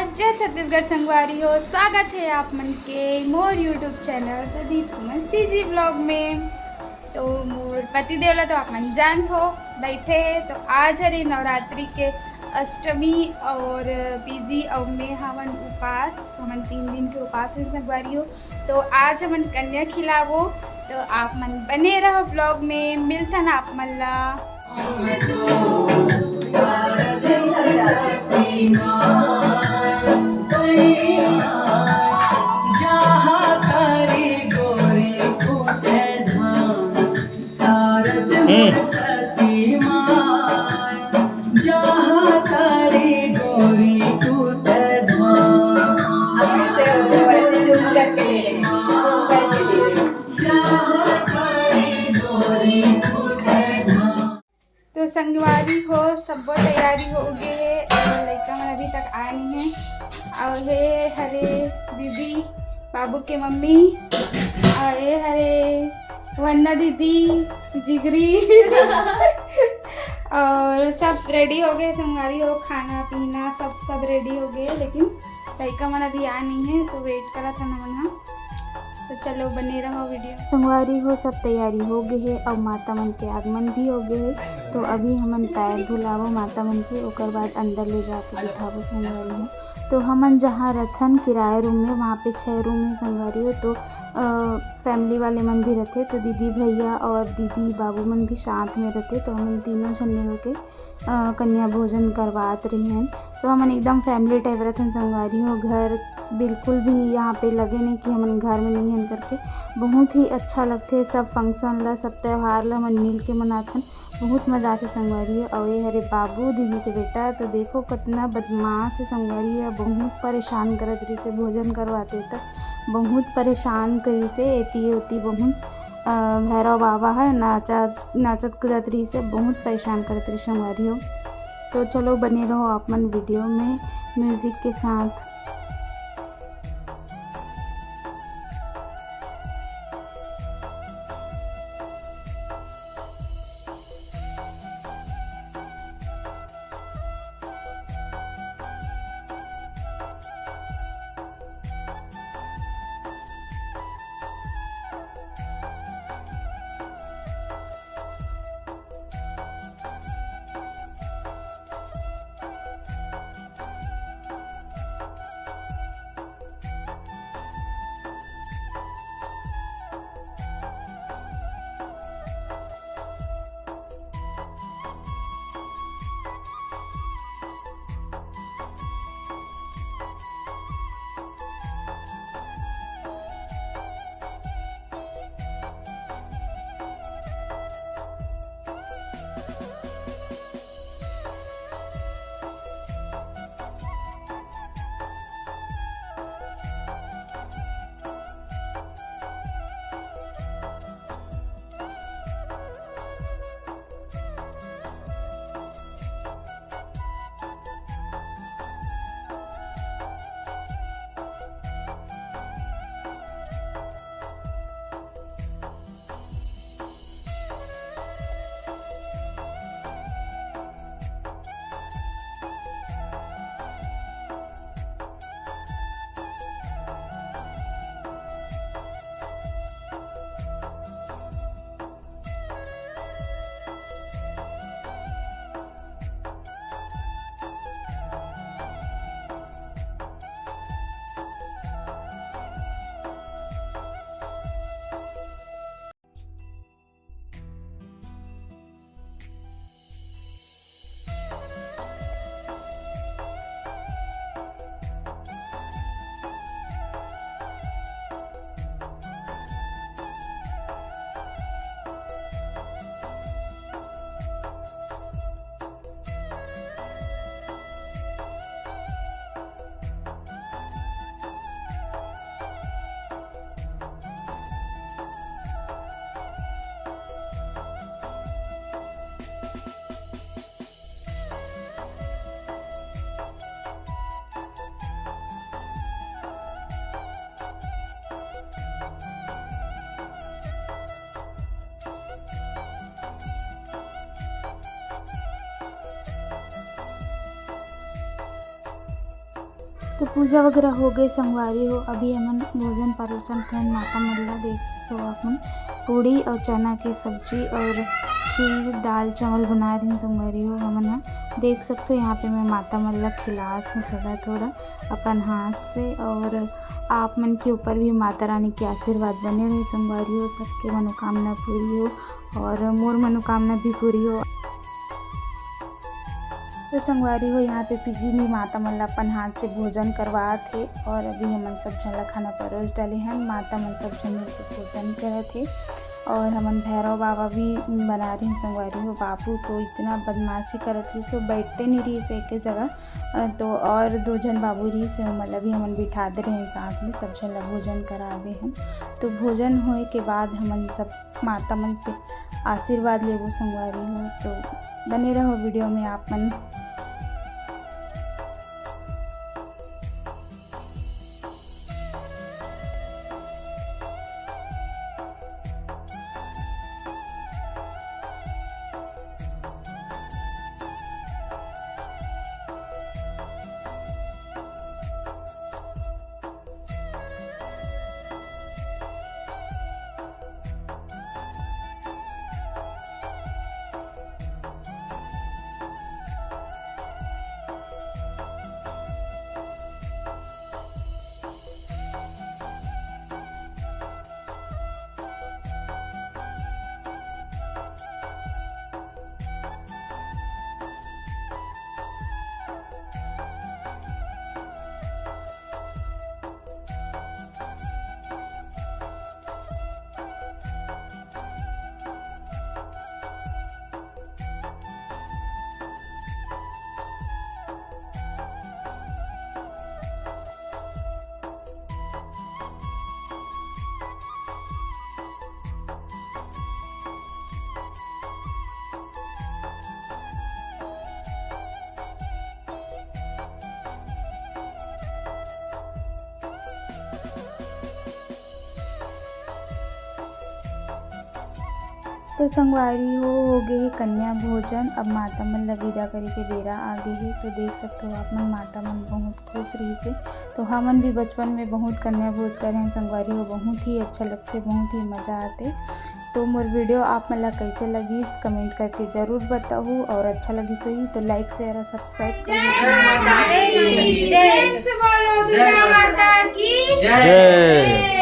जय छत्तीसगढ़ संगवारी हो। स्वागत है आप मन के मोर यूट्यूब चैनल प्रदीप सुमन सीजी ब्लॉग में। तो मोर पति देवला तो आप मन जान हो बैठे है। तो आज हरे नवरात्रि के अष्टमी और बीजी और में हमन उपास, हमन 3 दिन से उपास है संगवारी हो। तो आज हमन कन्या खिलावो, तो आप मन बने रहो ब्लॉग में। मिलता ना आप मन ला। तो संगवारी हो सब तैयारी हो गए है और लड़का मन अभी तक आए नहीं है। और हे हरे दीदी बाबू के मम्मी और हे हरे वन्ना दीदी जिगरी और सब रेडी हो गए। संगवारी हो खाना पीना सब रेडी हो गए, लेकिन लड़का मन अभी आ नहीं है तो वेट करा था ना मना। तो चलो बने रहो वीडियो। संगवारी हो सब तैयारी हो गई है और माता मन के आगमन भी हो गए है। तो अभी हमन पैर धुलावो माता मन के, ओकर बाद अंदर ले जाके बिठावो संगवारी हो। तो हमन जहाँ रथन किराए रूम में, वहाँ पे 6 रूम में संगवारी हो। तो फैमिली वाले मन भी रहते, तो दीदी भैया और दीदी बाबू मन भी साथ में रहते। तो हम तीनों जन मिल के कन्या भोजन करवात रही हैं। तो हमन एकदम फैमिली टाइप रहते संगवारी हो। घर बिल्कुल भी यहाँ पे लगे नहीं कि हमन घर में नहीं हन करके। बहुत ही अच्छा लगते सब फंक्शन ला, सब त्यौहार ला मन मिल के मनाथन। बहुत मजा आते संगवारी है। और ये हरे बाबू दीदी के बेटा तो देखो कितना बदमाश है संगवारी है। बहुत परेशान करत रही से भोजन करवाते तक, बहुत परेशान करी से एती होती। बहुत भैरव बाबा है नाचत कूदत रही से बहुत परेशान करत रही संगवारी हो। तो चलो बने रहो आप मन वीडियो में म्यूज़िक के साथ। तो पूजा वगैरह हो गई संगवारी हो। अभी हमन भोजन परोसन थे माता मल्ला देख तो अपन पूड़ी और चना की सब्जी और खीर दाल चावल बना रही संगवारी हो। हमन देख सकते हो यहाँ पे मैं माता मल्ला खिलात हूँ थोड़ा थोड़ा अपन हाथ से। और आप मन के ऊपर भी माता रानी के आशीर्वाद बने रहे संगवारी हो, सबके मनोकामना पूरी हो और मोर मनोकामना भी पूरी हो। तो संगवारी हो यहाँ पे पीजी में माता मन अपन हाथ से भोजन करवा थे और अभी हमन सब झन ला खाना परोस डाले हैं। माता मन सब झन मिलकर भोजन करे थे और हमन भैरव बाबा भी बना रही संगवारी हो। बाबू तो इतना बदमाशी करत रही सो बैठते नहीं रही से एक जगह, तो और 2 जन बाबू रही से मतलब भी हमन बिठा दे रहे हैं साथ में, सब झन ला भोजन करा दे हैं। तो भोजन होए के बाद हमन सब माता मन से आशीर्वाद लेबो संगवारी हो। तो बने रहो वीडियो में आप मन। तो संगवारी हो गए है कन्या भोजन। अब माता मन ला विदा करे के बेरा आ गई है। तो देख सकते हो आप मन माता मन बहुत खुश रही से। तो हमन भी बचपन में बहुत कन्या भोज करे हैं संगवारी हो, बहुत ही अच्छा लगते, बहुत ही मज़ा आते। तो मोर वीडियो आप मन ला कैसे लगी कमेंट करके ज़रूर बताओ और अच्छा लगी सही तो लाइक शेयर और सब्सक्राइब करो। जय।